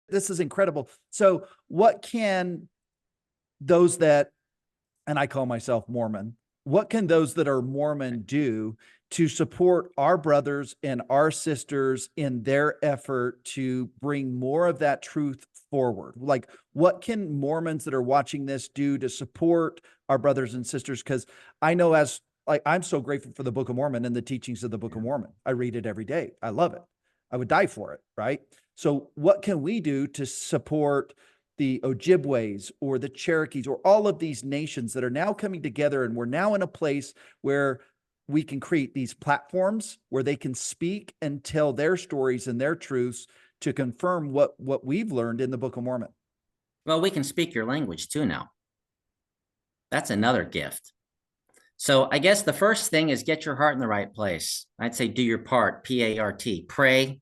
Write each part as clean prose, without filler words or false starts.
This is incredible. So what can those that, and I call myself Mormon, what can those that are Mormon do to support our brothers and our sisters in their effort to bring more of that truth forward? Like, what can Mormons that are watching this do to support our brothers and sisters? Because I know, as like, I'm so grateful for the Book of Mormon and the teachings of the Book of Mormon. I read it every day. I love it. I would die for it, right? So what can we do to support the Ojibways or the Cherokees or all of these nations that are now coming together, and we're now in a place where we can create these platforms where they can speak and tell their stories and their truths to confirm what we've learned in the Book of Mormon? Well, we can speak your language too now. That's another gift. So I guess the first thing is get your heart in the right place. I'd say do your part, P-A-R-T. Pray,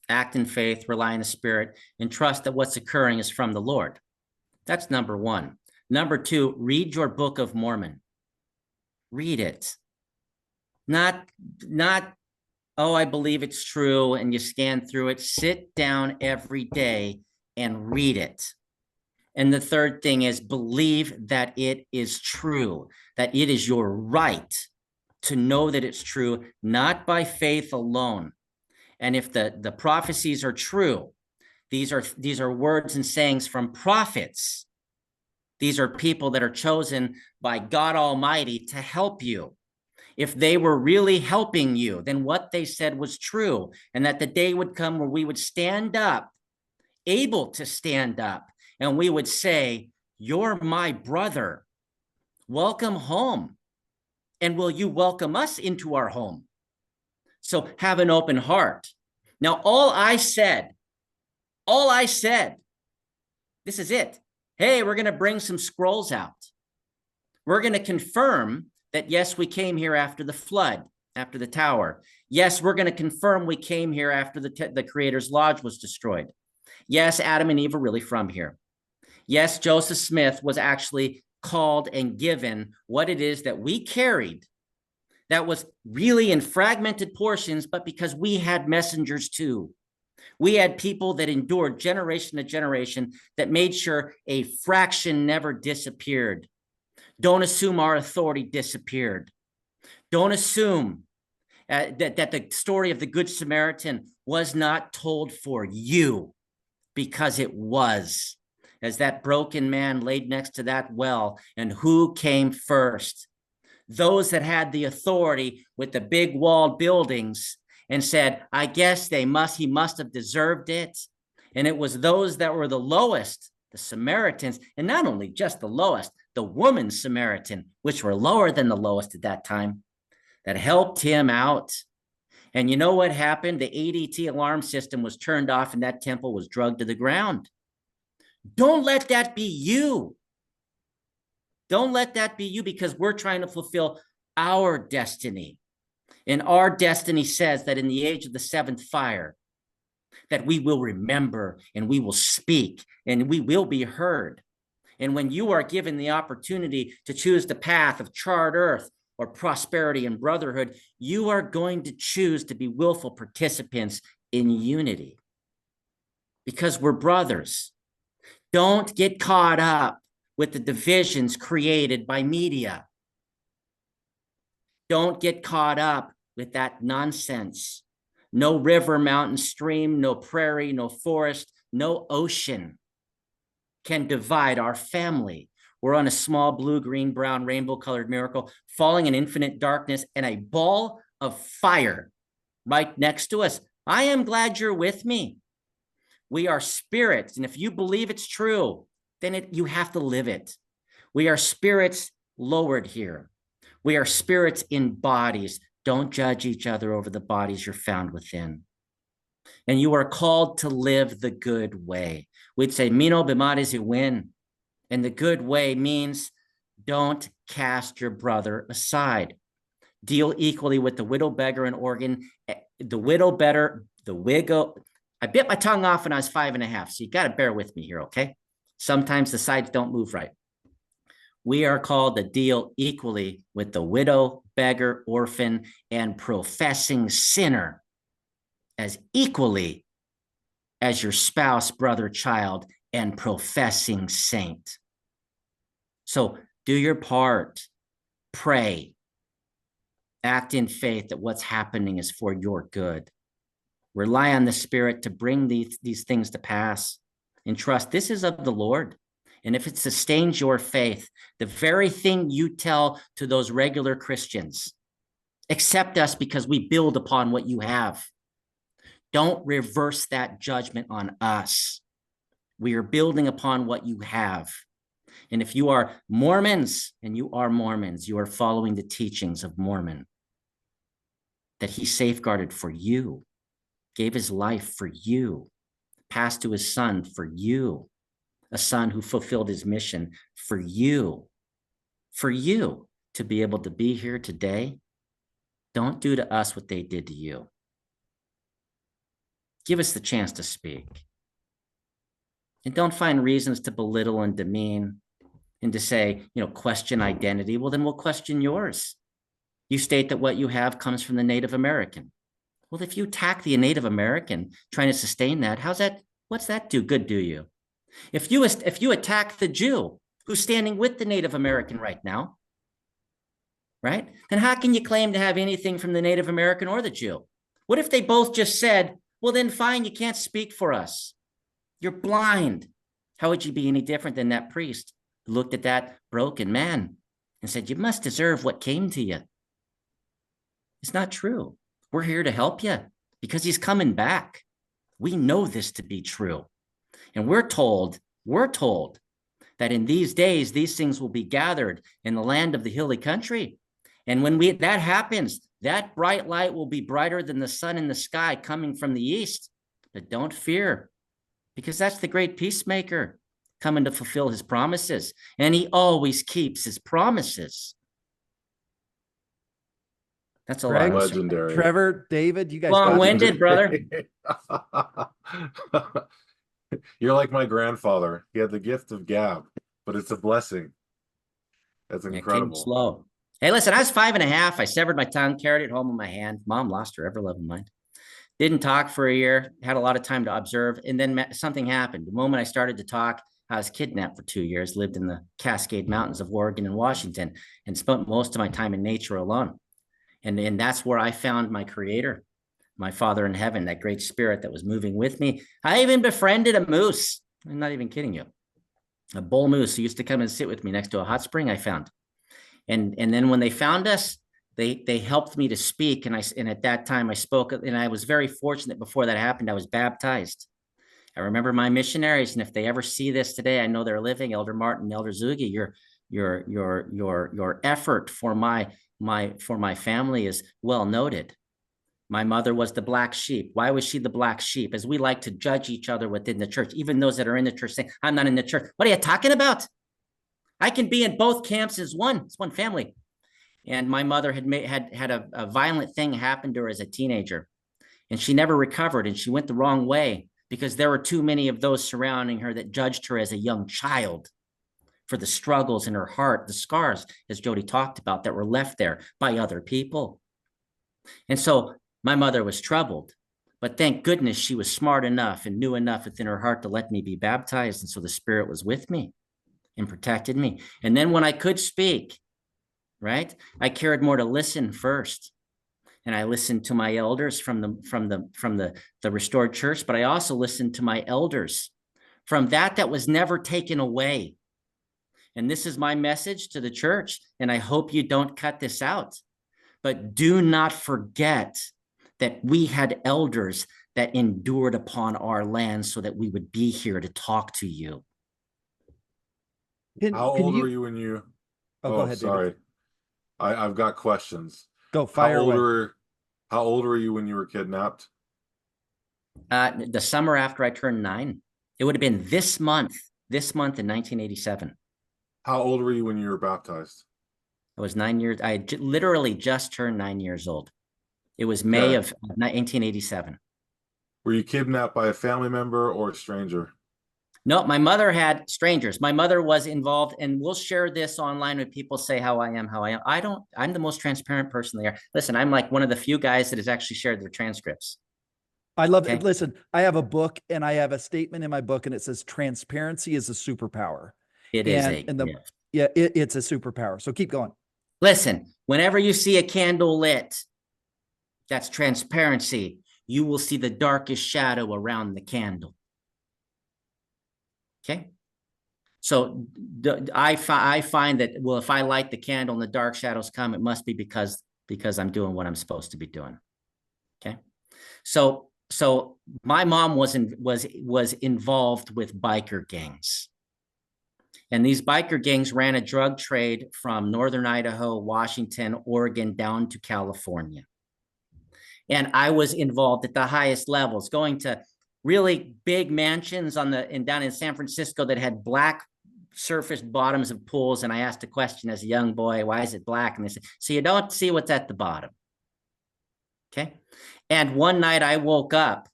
act in faith, rely on the Spirit, and trust that what's occurring is from the Lord. That's number one. Number two, read your Book of Mormon. Read it. Not, oh, I believe it's true, and you scan through it. Sit down every day and read it. And the third thing is believe that it is true, that it is your right to know that it's true, not by faith alone. And if the prophecies are true, these are words and sayings from prophets. These are people that are chosen by God Almighty to help you. If they were really helping you, then what they said was true, and that the day would come where we would stand up, able to stand up, and we would say, "You're my brother. Welcome home. And will you welcome us into our home?" So have an open heart. Now, all I said, this is it. Hey, we're going to bring some scrolls out. We're going to confirm that, yes, we came here after the flood, after the tower. Yes, we're going to confirm we came here after the Creator's Lodge was destroyed. Yes, Adam and Eve are really from here. Yes, Joseph Smith was actually called and given what it is that we carried that was really in fragmented portions, but because we had messengers too. We had people that endured generation to generation that made sure a fraction never disappeared. Don't assume our authority disappeared. Don't assume that the story of the Good Samaritan was not told for you, because it was. As that broken man laid next to that well, and who came first? Those that had the authority with the big walled buildings and said, I guess he must have deserved it. And it was those that were the lowest, the Samaritans, and not only just the lowest, the woman Samaritan, which were lower than the lowest at that time, that helped him out. And you know what happened? The ADT alarm system was turned off and that temple was drugged to the ground. Don't let that be you. Don't let that be you, because we're trying to fulfill our destiny. And our destiny says that in the age of the seventh fire, that we will remember and we will speak and we will be heard. And when you are given the opportunity to choose the path of charred earth or prosperity and brotherhood, you are going to choose to be willful participants in unity, because we're brothers. Don't get caught up with the divisions created by media. Don't get caught up with that nonsense. No river, mountain, stream, no prairie, no forest, no ocean can divide our family. We're on a small blue, green, brown, rainbow-colored miracle, falling in infinite darkness, and a ball of fire right next to us. I am glad you're with me. We are spirits, and if you believe it's true, then you have to live it. We are spirits lowered here. We are spirits in bodies. Don't judge each other over the bodies you're found within. And you are called to live the good way. We'd say, Mino bimades win. And the good way means don't cast your brother aside. Deal equally with the widow, beggar, and organ. The widow, better, the widow. I bit my tongue off when I was 5.5, so you got to bear with me here, okay? Sometimes the sides don't move right. We are called to deal equally with the widow, beggar, orphan, and professing sinner as equally as your spouse, brother, child, and professing saint. So do your part, pray, act in faith that what's happening is for your good. Rely on the Spirit to bring these things to pass, and trust this is of the Lord. And if it sustains your faith, the very thing you tell to those regular Christians, accept us because we build upon what you have. Don't reverse that judgment on us. We are building upon what you have. And if you are Mormons, and you are Mormons, you are following the teachings of Mormon, that he safeguarded for you, gave his life for you, passed to his son for you, a son who fulfilled his mission for you to be able to be here today. Don't do to us what they did to you. Give us the chance to speak. And don't find reasons to belittle and demean and to say, question identity. Well, then we'll question yours. You state that what you have comes from the Native American. Well, if you attack the Native American trying to sustain that, what's that do good to you? If you attack the Jew who's standing with the Native American right now, right? Then how can you claim to have anything from the Native American or the Jew? What if they both just said, well, then fine, you can't speak for us. You're blind. How would you be any different than that priest who looked at that broken man and said, you must deserve what came to you? It's not true. We're here to help you because he's coming back. We know this to be true. And we're told that in these days, these things will be gathered in the land of the hilly country. And when that happens, that bright light will be brighter than the sun in the sky coming from the east. But don't fear, because that's the great peacemaker coming to fulfill his promises. And he always keeps his promises. That's a lot. Legendary. Trevor, David, you guys long-winded, brother. You're like my grandfather. He had the gift of gab, but it's a blessing. That's incredible. It came slow. Hey, listen, I was 5.5. I severed my tongue, carried it home in my hand. Mom lost her ever-loving mind. Didn't talk for a year, had a lot of time to observe, and then something happened. The moment I started to talk, I was kidnapped for 2 years, lived in the Cascade Mountains of Oregon and Washington, and spent most of my time in nature alone. And that's where I found my creator, my Father in heaven, that great spirit that was moving with me. I even befriended a moose. I'm not even kidding you. A bull moose who used to come and sit with me next to a hot spring I found. And then when they found us, they helped me to speak. And at that time I spoke, and I was very fortunate. Before that happened, I was baptized. I remember my missionaries, and if they ever see this today, I know they're living. Elder Martin, Elder Zugi, your effort for my family is well noted. My mother was the black sheep. Why was she the black sheep? As we like to judge each other within the church, even those that are in the church saying, I'm not in the church. What are you talking about? I can be in both camps as one. It's one family. And my mother had a violent thing happen to her as a teenager, and she never recovered, and she went the wrong way because there were too many of those surrounding her that judged her as a young child for the struggles in her heart, the scars, as Jody talked about, that were left there by other people. And so my mother was troubled, but thank goodness she was smart enough and knew enough within her heart to let me be baptized. And so the Spirit was with me and protected me. And then when I could speak, right, I cared more to listen first. And I listened to my elders from the restored church, but I also listened to my elders from that was never taken away. And this is my message to the church, and I hope you don't cut this out. But do not forget that we had elders that endured upon our land so that we would be here to talk to you. How old were you when you... go ahead, sorry. David. I've got questions. Go fire away. How old were you when you were kidnapped? The summer after I turned 9. It would have been this month in 1987. How old were you when you were baptized? I was 9 years. I had literally just turned 9 years old. It was May of 1987. Were you kidnapped by a family member or a stranger? No, my mother had strangers. My mother was involved, and we'll share this online when people say how I am. I'm the most transparent person there. Listen, I'm like one of the few guys that has actually shared their transcripts. I love Okay. it. Listen, I have a book and I have a statement in my book and it says transparency is a superpower. It is And a and the gift. yeah, it's a superpower. So keep going. Listen, whenever you see a candle lit, that's transparency. You will see the darkest shadow around the candle. Okay. So I find that, well, if I light the candle and the dark shadows come, it must be because I'm doing what I'm supposed to be doing. Okay. So my mom was involved with biker gangs. And these biker gangs ran a drug trade from northern Idaho, Washington, Oregon, down to California. And I was involved at the highest levels, going to really big mansions down in San Francisco that had black surfaced bottoms of pools. And I asked a question as a young boy, why is it black? And they said, so you don't see what's at the bottom. Okay. And one night I woke up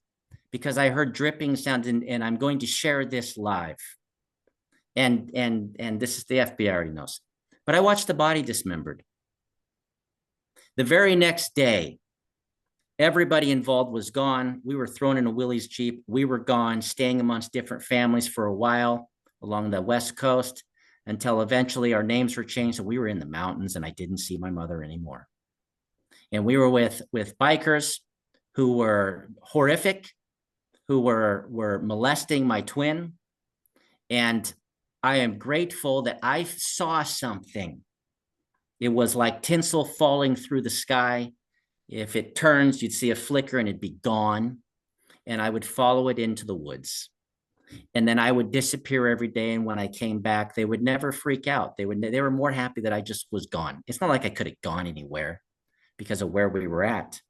because I heard dripping sounds, and I'm going to share this live. And this is the FBI already knows. But I watched the body dismembered. The very next day, everybody involved was gone. We were thrown in a Willie's Jeep. We were gone, staying amongst different families for a while along the West Coast until eventually our names were changed. So we were in the mountains and I didn't see my mother anymore. And we were with bikers who were horrific, who were molesting my twin. And I am grateful that I saw something. It was like tinsel falling through the sky. If it turns, you'd see a flicker and it'd be gone. And I would follow it into the woods. And then I would disappear every day. And when I came back, they would never freak out. They were more happy that I just was gone. It's not like I could have gone anywhere because of where we were at.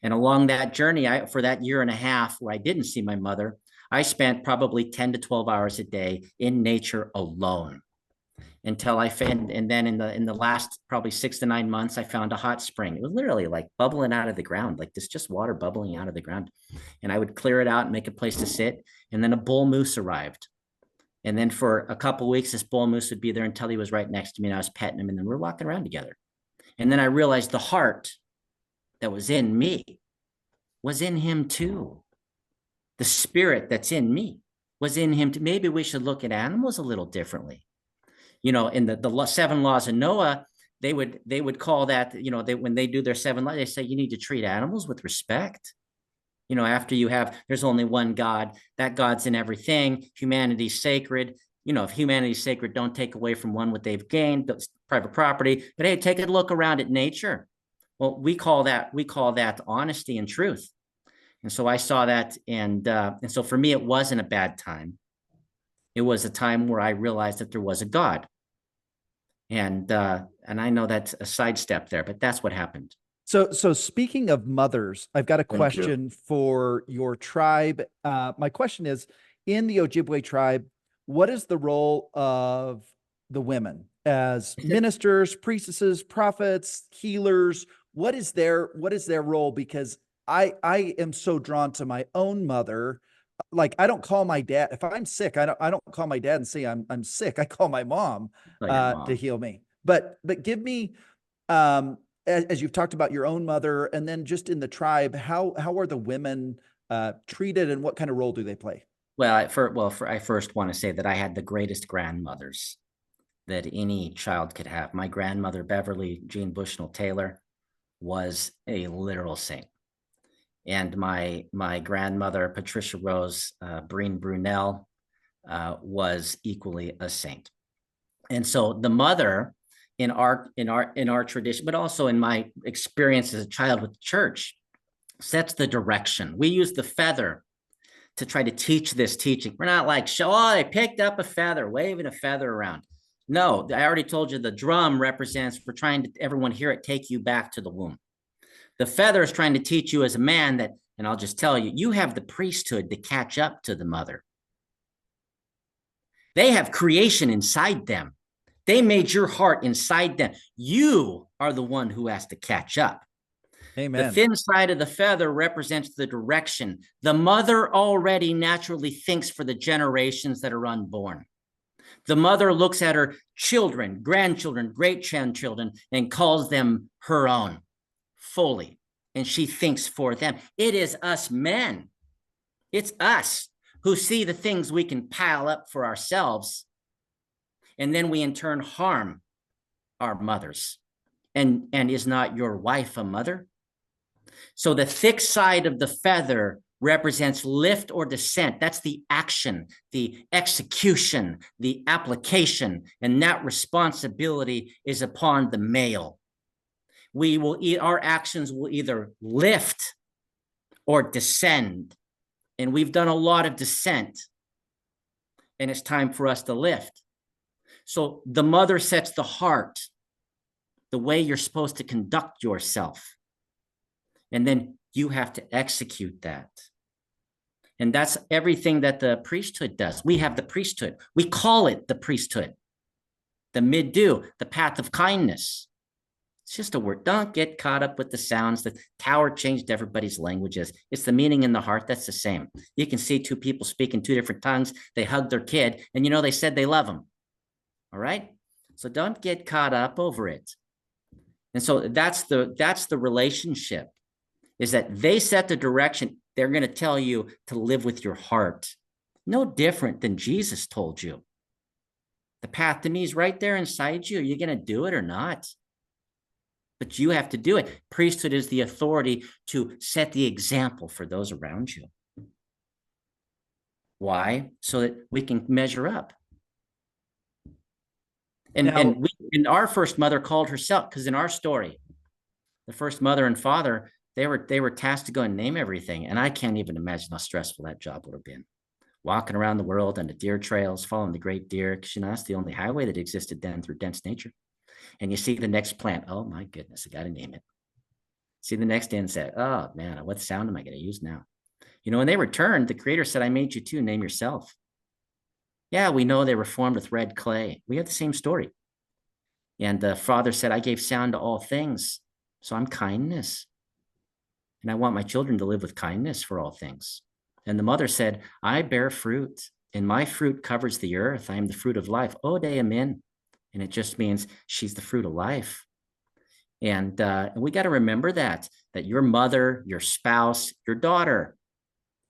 And along that journey, for that year and a half where I didn't see my mother, I spent probably 10 to 12 hours a day in nature alone until I found, and then in the last probably 6 to 9 months, I found a hot spring. It was literally like bubbling out of the ground, like this, just water bubbling out of the ground. And I would clear it out and make a place to sit. And then a bull moose arrived. And then for a couple of weeks, this bull moose would be there until he was right next to me and I was petting him and then we were walking around together. And then I realized the heart that was in me was in him too. The spirit that's in me was in him too. Maybe we should look at animals a little differently. You know, in the 7 laws of Noah, they would call that, you know, when they do their 7 laws, they say you need to treat animals with respect. You know, after there's only one God, that God's in everything. Humanity's sacred. You know, if humanity's sacred, don't take away from one what they've gained. That's private property. But hey, take a look around at nature. Well, we call that honesty and truth. And so I saw that, and so for me, it wasn't a bad time. It was a time where I realized that there was a God. And I know that's a sidestep there, but that's what happened. So speaking of mothers, I've got a question for your tribe. My question is, in the Ojibwe tribe, what is the role of the women as ministers, priestesses, prophets, healers? What is their role? Because I am so drawn to my own mother. Like, I don't call my dad if I'm sick. I don't call my dad and say I'm sick. I call my mom to heal me. But give me, as you've talked about your own mother, and then just in the tribe, how are the women treated, and what kind of role do they play? Well, I first want to say that I had the greatest grandmothers that any child could have. My grandmother, Beverly Jean Bushnell Taylor, was a literal saint. And my grandmother, Patricia Rose Breen Brunel, was equally a saint. And so the mother in our tradition, but also in my experience as a child with the church, sets the direction. We use the feather to try to teach this teaching. We're not like, they picked up a feather, waving a feather around. No, I already told you the drum represents, we're trying to, everyone hear it, take you back to the womb. The feather is trying to teach you as a man that, and I'll just tell you, you have the priesthood to catch up to the mother. They have creation inside them. They made your heart inside them. You are the one who has to catch up. Amen. The thin side of the feather represents the direction. The mother already naturally thinks for the generations that are unborn. The mother looks at her children, grandchildren, great-grandchildren, and calls them her own fully. and she thinks for them. It is us men. It's us who see the things we can pile up for ourselves, and then we in turn harm our mothers. And is not your wife a mother? So the thick side of the feather represents lift or descent. That's the action, the execution, the application, and that responsibility is upon the male. Our actions will either lift or descend. And we've done a lot of descent, and it's time for us to lift. So the mother sets the heart, the way you're supposed to conduct yourself. And then you have to execute that. And that's everything that the priesthood does. We have the priesthood. We call it the priesthood, the middo, the path of kindness. It's just a word. Don't get caught up with the sounds. The tower changed everybody's languages. It's the meaning in the heart that's the same. You can see two people speaking two different tongues. They hug their kid, and you know they said they love them. All right? So don't get caught up over it. And so that's the relationship, is that they set the direction. They're going to tell you to live with your heart. No different than Jesus told you. The path to me is right there inside you. Are you going to do it or not? But you have to do it. Priesthood is the authority to set the example for those around you. Why? So that we can measure up. And our first mother called herself, because in our story, the first mother and father, they were tasked to go and name everything. And I can't even imagine how stressful that job would have been. Walking around the world on the deer trails, following the great deer, because that's the only highway that existed then through dense nature. And you see the next plant. Oh my goodness, I got to name it. See the next insect. Oh man, what sound am I going to use now? When they returned, the creator said, I made you too, name yourself. Yeah, we know they were formed with red clay. We have the same story. And the father said, I gave sound to all things. So I'm kindness. And I want my children to live with kindness for all things. And the mother said, I bear fruit, and my fruit covers the earth. I am the fruit of life. Ode amen. And it just means she's the fruit of life. And we got to remember that your mother, your spouse, your daughter,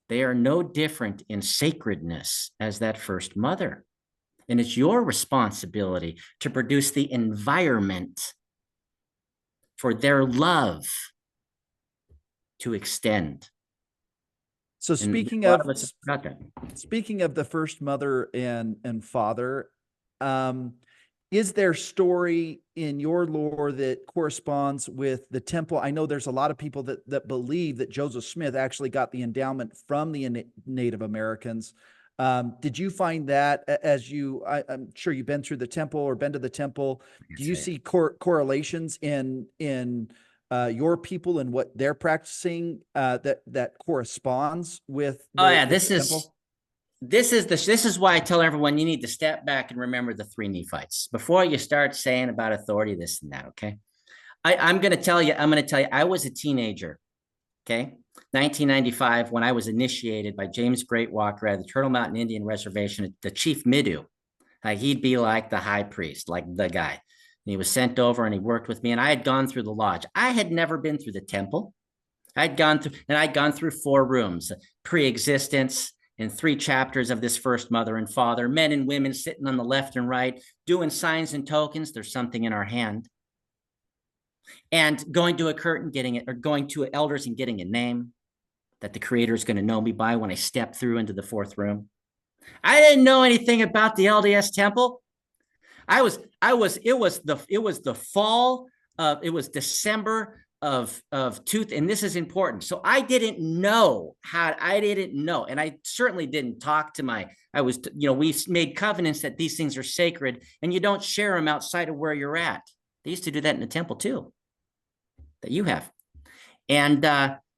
they are no different in sacredness as that first mother. And it's your responsibility to produce the environment for their love to extend. So speaking of the first mother and father, is there story in your lore that corresponds with the temple? I know there's a lot of people that believe that Joseph Smith actually got the endowment from the Native Americans. Did you find that I'm sure you've been through the temple or been to the temple? Do you see correlations in your people and what they're practicing that corresponds with the temple? This is why I tell everyone you need to step back and remember the three Nephites before you start saying about authority, this and that. Okay. I'm going to tell you, I was a teenager. Okay. 1995, when I was initiated by James Greatwalker at the Turtle Mountain Indian Reservation, the Chief Midegah. He'd be like the high priest, like the guy. And he was sent over and he worked with me, and I had gone through the lodge. I had never been through the temple. I'd gone through 4 rooms, pre-existence, in 3 chapters of this first mother and father, men and women sitting on the left and right, doing signs and tokens. There's something in our hand. And going to a curtain, getting it, or going to elders and getting a name that the creator is going to know me by when I step through into the 4th room. I didn't know anything about the LDS temple. It was December of tooth, and this is important. So I didn't know, and I certainly didn't talk to we made covenants that these things are sacred and you don't share them outside of where you're at. They used to do that in the temple too, that you have.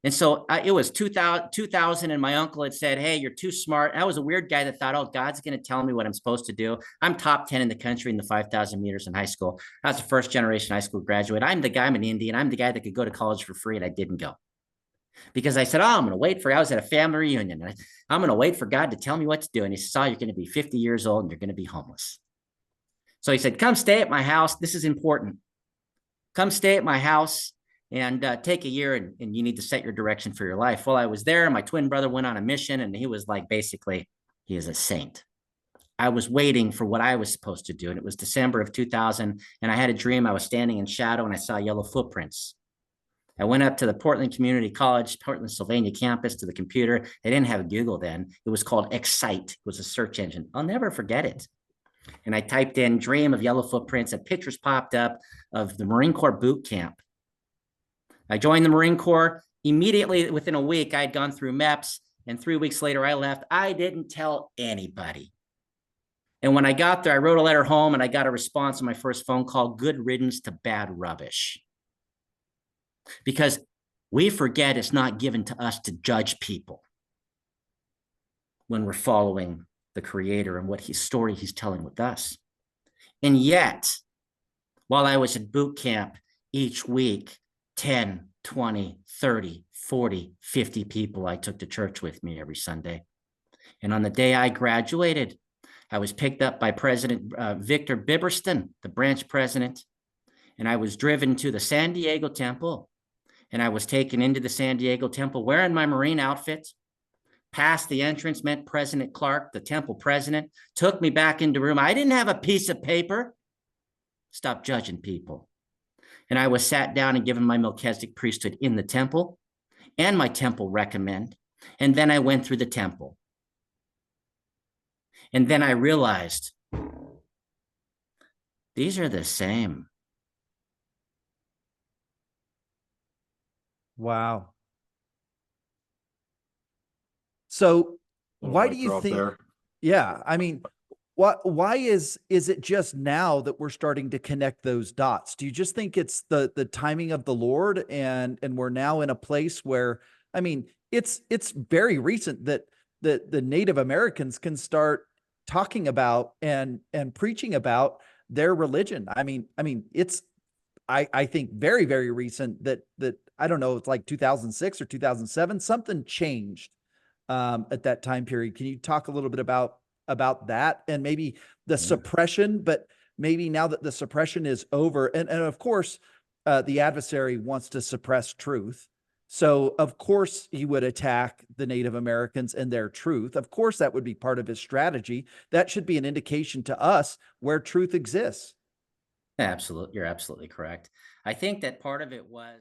And so it was 2000, and my uncle had said, hey, you're too smart. I was a weird guy that thought, oh, God's going to tell me what I'm supposed to do. I'm top 10 in the country in the 5,000 meters in high school. I was a first-generation high school graduate. I'm an Indian. I'm the guy that could go to college for free, and I didn't go. Because I said, I'm going to wait I was at a family reunion. And I'm going to wait for God to tell me what to do. And he said, you're going to be 50 years old, and you're going to be homeless. So he said, come stay at my house. This is important. Come stay at my house. and take a year and you need to set your direction for your life. Well, I was there. My twin brother went on a mission, and he was like, basically, he is a saint. I was waiting for what I was supposed to do. And it was December of 2000. And I had a dream. I was standing in shadow and I saw yellow footprints. I went up to the Portland Community College, Portland, Sylvania campus, to the computer. They didn't have Google then. It was called Excite. It was a search engine. I'll never forget it. And I typed in dream of yellow footprints, and pictures popped up of the Marine Corps boot camp. I joined the Marine Corps. Immediately within a week, I had gone through MEPS, and 3 weeks later, I left. I didn't tell anybody. And when I got there, I wrote a letter home, and I got a response on my first phone call: good riddance to bad rubbish. Because we forget it's not given to us to judge people when we're following the Creator and what story he's telling with us. And yet, while I was at boot camp, each week, 10, 20, 30, 40, 50 people I took to church with me every Sunday. And on the day I graduated, I was picked up by President Victor Biberston, the branch president, and I was driven to the San Diego temple, and I was taken into the San Diego temple wearing my Marine outfit. Past the entrance, met President Clark, the temple president, took me back into room. I didn't have a piece of paper. Stop judging people. And I was sat down and given my Melchizedek priesthood in the temple and my temple recommend. And then I went through the temple. And then I realized these are the same. Wow. So why do you think, yeah, I mean, why is it just now that we're starting to connect those dots? Do you just think it's the timing of the Lord, and we're now in a place where, I mean, it's very recent that the Native Americans can start talking about and preaching about their religion. I mean, it's, I think very, very recent that I don't know, it's like 2006 or 2007, something changed at that time period. Can you talk a little bit about that, and maybe the suppression, but maybe now that the suppression is over, and of course, the adversary wants to suppress truth. So of course he would attack the Native Americans and their truth. Of course, that would be part of his strategy. That should be an indication to us where truth exists. Absolutely. You're absolutely correct. I think that part of it was